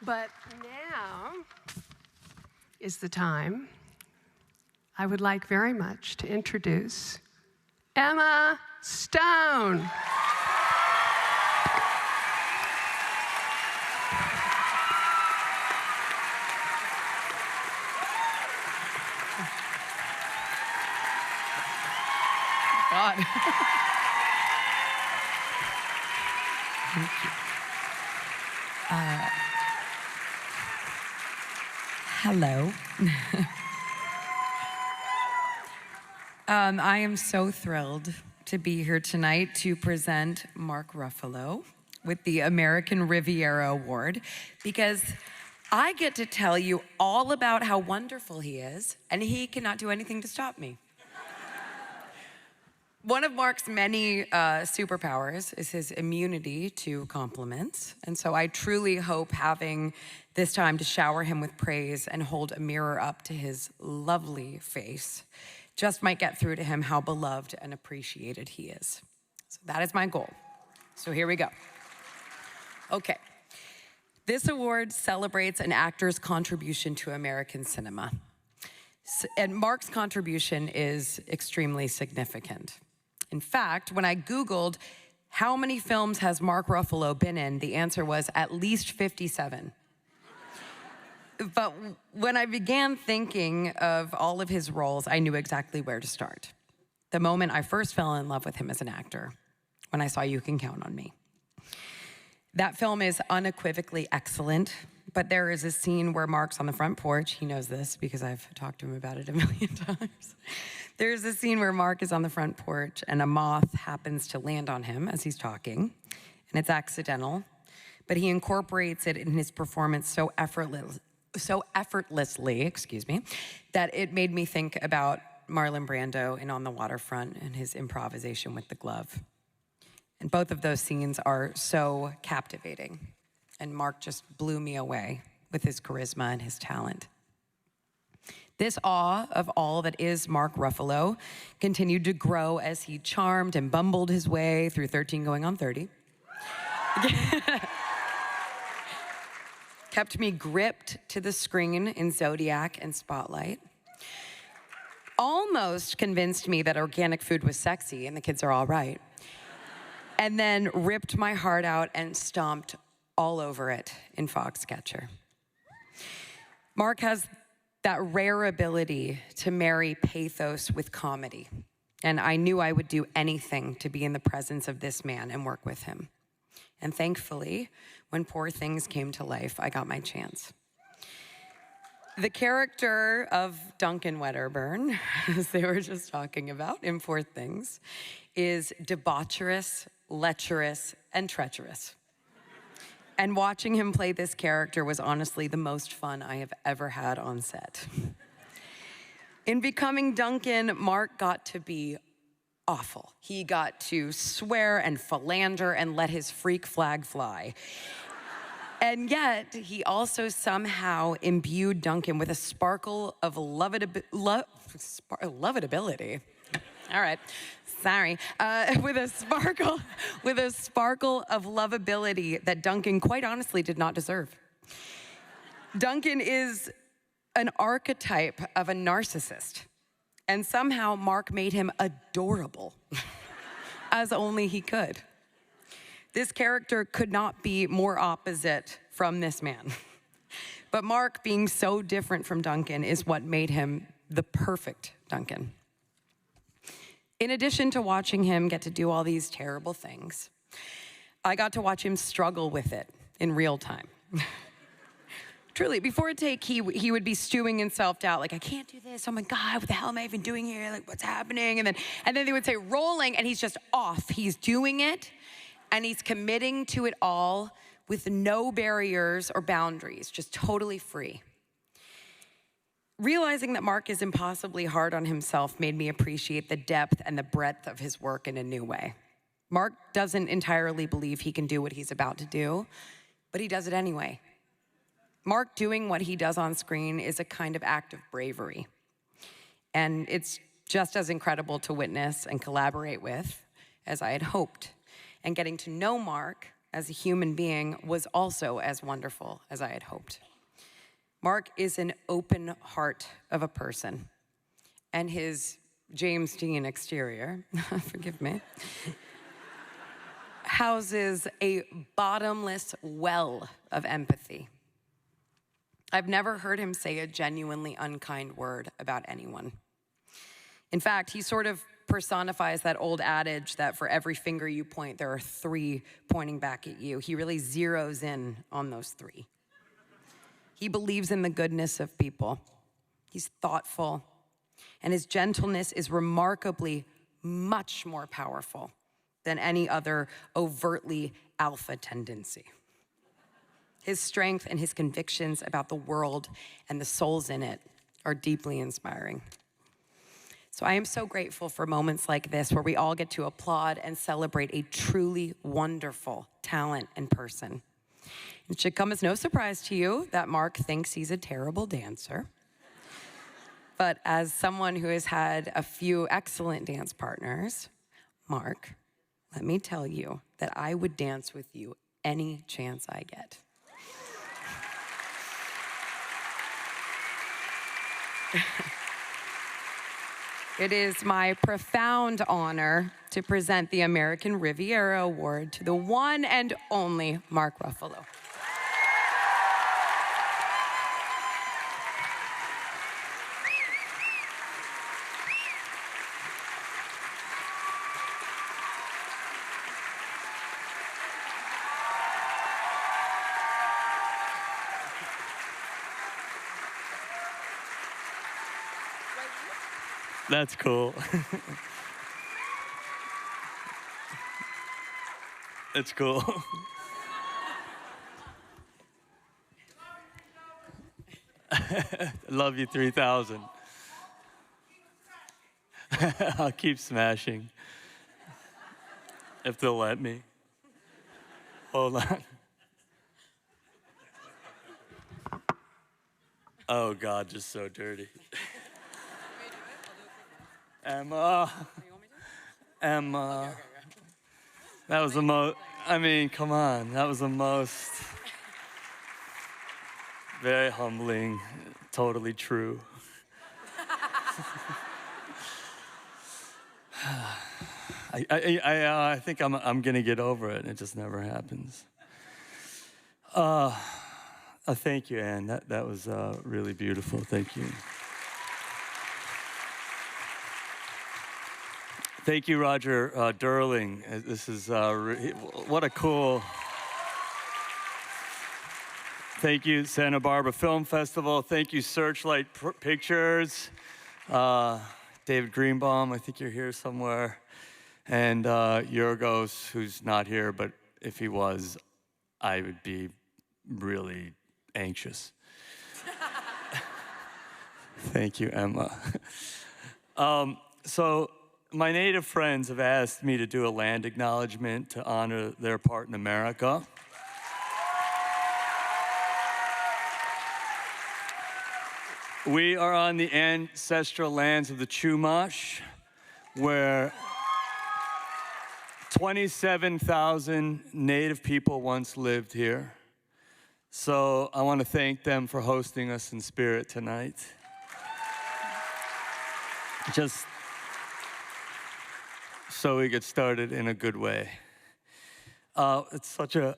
But now is the time I would like very much to introduce Emma Stone. God. Thank you. Hello. I am so thrilled to be here tonight to present Mark Ruffalo with the American Riviera Award, because I get to tell you all about how wonderful he is, and he cannot do anything to stop me. One of Mark's many superpowers is his immunity to compliments. And so I truly hope having this time to shower him with praise and hold a mirror up to his lovely face just might get through to him how beloved and appreciated he is. So that is my goal. So here we go. Okay. This award celebrates an actor's contribution to American cinema. And Mark's contribution is extremely significant. In fact, when I Googled how many films has Mark Ruffalo been in, the answer was at least 57. But when I began thinking of all of his roles, I knew exactly where to start. The moment I first fell in love with him as an actor, when I saw You Can Count on Me. That film is unequivocally excellent, but there is a scene where Mark's on the front porch. He knows this because I've talked to him about it a million times. There's a scene where Mark is on the front porch and a moth happens to land on him as he's talking, and it's accidental, but he incorporates it in his performance so effortlessly, that it made me think about Marlon Brando in On the Waterfront and his improvisation with the glove. And both of those scenes are so captivating. And Mark just blew me away with his charisma and his talent. This awe of all that is Mark Ruffalo continued to grow as he charmed and bumbled his way through 13 going on 30. Kept me gripped to the screen in Zodiac and Spotlight. Almost convinced me that organic food was sexy and the kids are all right. And then ripped my heart out and stomped all over it in Foxcatcher. Mark has that rare ability to marry pathos with comedy. And I knew I would do anything to be in the presence of this man and work with him. And thankfully, when Poor Things came to life, I got my chance. The character of Duncan Wedderburn, as they were just talking about in Poor Things, is debaucherous, lecherous, and treacherous. And watching him play this character was honestly the most fun I have ever had on set. In becoming Duncan, Mark got to be awful. He got to swear and philander and let his freak flag fly. And yet, he also somehow imbued Duncan with a sparkle of lovability. All right. Sorry, with a sparkle of lovability that Duncan quite honestly did not deserve. Duncan is an archetype of a narcissist, and somehow Mark made him adorable, as only he could. This character could not be more opposite from this man. But Mark, being so different from Duncan, is what made him the perfect Duncan. In addition to watching him get to do all these terrible things, I got to watch him struggle with it in real time. Truly, before a take, he would be stewing in self-doubt, like, I can't do this, oh my God, what the hell am I even doing here? Like, what's happening? And then they would say, rolling, and he's just off. He's doing it, and he's committing to it all with no barriers or boundaries, just totally free. Realizing that Mark is impossibly hard on himself made me appreciate the depth and the breadth of his work in a new way. Mark doesn't entirely believe he can do what he's about to do, but he does it anyway. Mark doing what he does on screen is a kind of act of bravery. And it's just as incredible to witness and collaborate with as I had hoped. And getting to know Mark as a human being was also as wonderful as I had hoped. Mark is an open heart of a person, and his James Dean exterior, forgive me, houses a bottomless well of empathy. I've never heard him say a genuinely unkind word about anyone. In fact, he sort of personifies that old adage that for every finger you point, there are 3 pointing back at you. He really zeroes in on those 3. He believes in the goodness of people. He's thoughtful, and his gentleness is remarkably much more powerful than any other overtly alpha tendency. His strength and his convictions about the world and the souls in it are deeply inspiring. So I am so grateful for moments like this where we all get to applaud and celebrate a truly wonderful talent and person. It should come as no surprise to you that Mark thinks he's a terrible dancer. But as someone who has had a few excellent dance partners, Mark, let me tell you that I would dance with you any chance I get. It is my profound honor to present the American Riviera Award to the one and only Mark Ruffalo. That's cool. It's cool. Love you 3000. I'll keep smashing. If they'll let me. Hold on. Oh God, just so dirty. Emma. That was the most, I mean, come on. That was the most, very humbling, totally true. I think I'm gonna get over it. It just never happens. Thank you, Anne. That was really beautiful. Thank you. Thank you, Roger Durling. This is, what a cool. Thank you, Santa Barbara Film Festival. Thank you, Searchlight Pictures. David Greenbaum, I think you're here somewhere. And Yorgos, who's not here, but if he was, I would be really anxious. Thank you, Emma. So my native friends have asked me to do a land acknowledgement to honor their part in America. We are on the ancestral lands of the Chumash, where 27,000 native people once lived here. So I want to thank them for hosting us in spirit tonight. Just so we get started in a good way. It's such a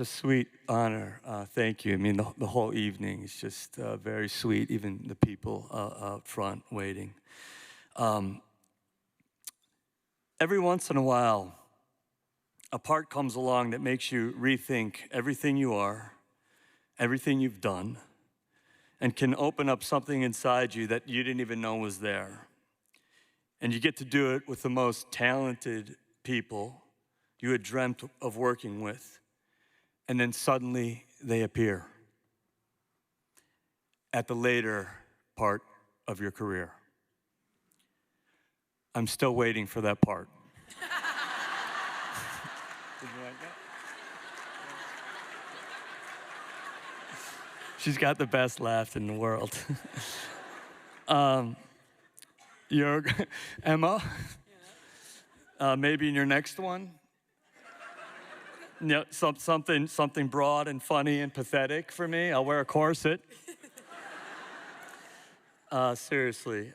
sweet honor. Thank you. I mean, the whole evening is just very sweet. Even the people out front waiting. Every once in a while, a part comes along that makes you rethink everything you are, everything you've done, and can open up something inside you that you didn't even know was there. And you get to do it with the most talented people you had dreamt of working with, and then suddenly they appear at the later part of your career. I'm still waiting for that part. Did you like that? She's got the best laugh in the world. Emma, maybe in your next one. something broad and funny and pathetic for me. I'll wear a corset. Seriously,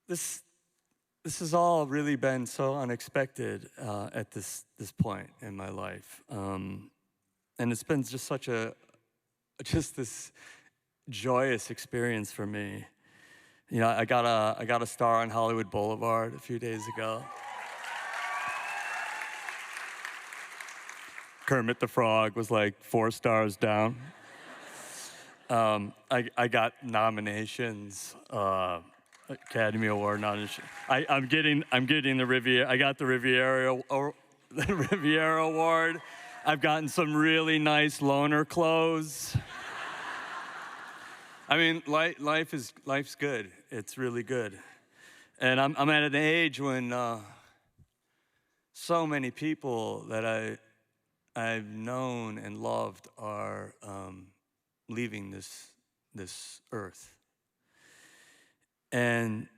this has all really been so unexpected at this point in my life, and it's been just just this joyous experience for me. You know, I got a star on Hollywood Boulevard a few days ago. Kermit the Frog was like 4 stars down. I got nominations, Academy Award nominations. I'm getting the Riviera. I got the Riviera Award. I've gotten some really nice loaner clothes. I mean, life's good. It's really good, and I'm at an age when so many people that I've known and loved are leaving this earth, and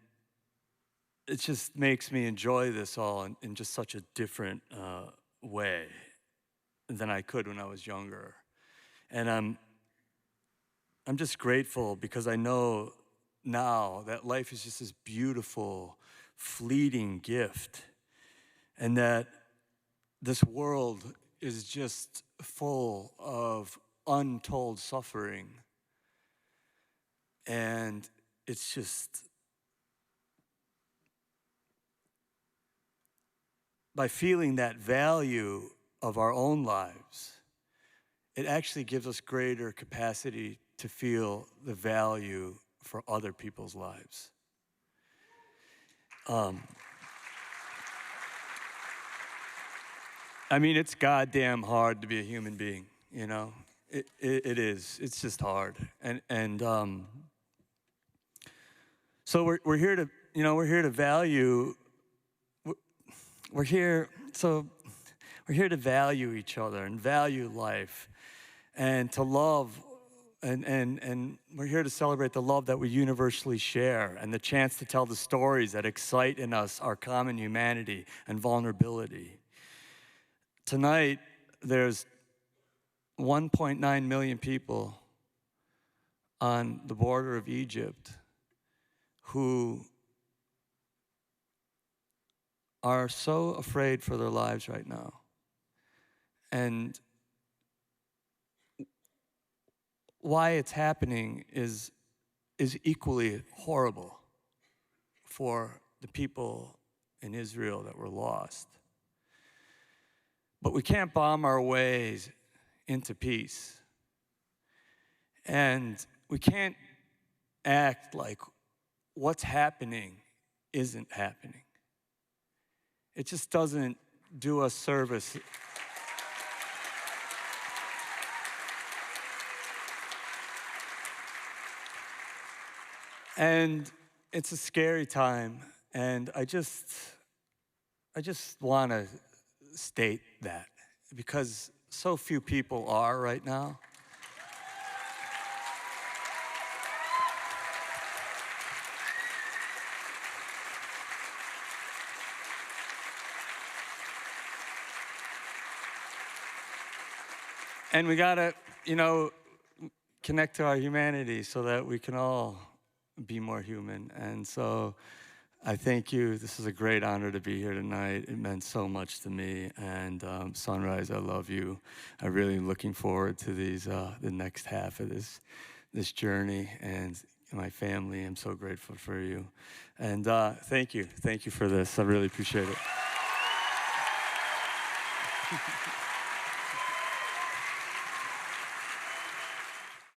it just makes me enjoy this all in just such a different way than I could when I was younger, and I'm just grateful because I know now that life is just this beautiful, fleeting gift, and that this world is just full of untold suffering. And it's just, by feeling that value of our own lives, it actually gives us greater capacity to feel the value for other people's lives. I mean, it's goddamn hard to be a human being, you know? It is. It's just hard. And so we're here to, you know, we're here to value, we're here to value each other and value life and to love. And we're here to celebrate the love that we universally share and the chance to tell the stories that excite in us our common humanity and vulnerability. Tonight, there's 1.9 million people on the border of Egypt who are so afraid for their lives right now. And why it's happening is equally horrible for the people in Israel that were lost. But we can't bomb our ways into peace. And we can't act like what's happening isn't happening. It just doesn't do us service. And it's a scary time, and I just want to state that because so few people are right now. And we gotta, you know, connect to our humanity so that we can all be more human. And so I thank you. This is a great honor to be here tonight. It meant so much to me. And Sunrise, I love you. I'm really looking forward to the next half of this journey. And my family, I'm so grateful for you. And thank you. Thank you for this. I really appreciate it.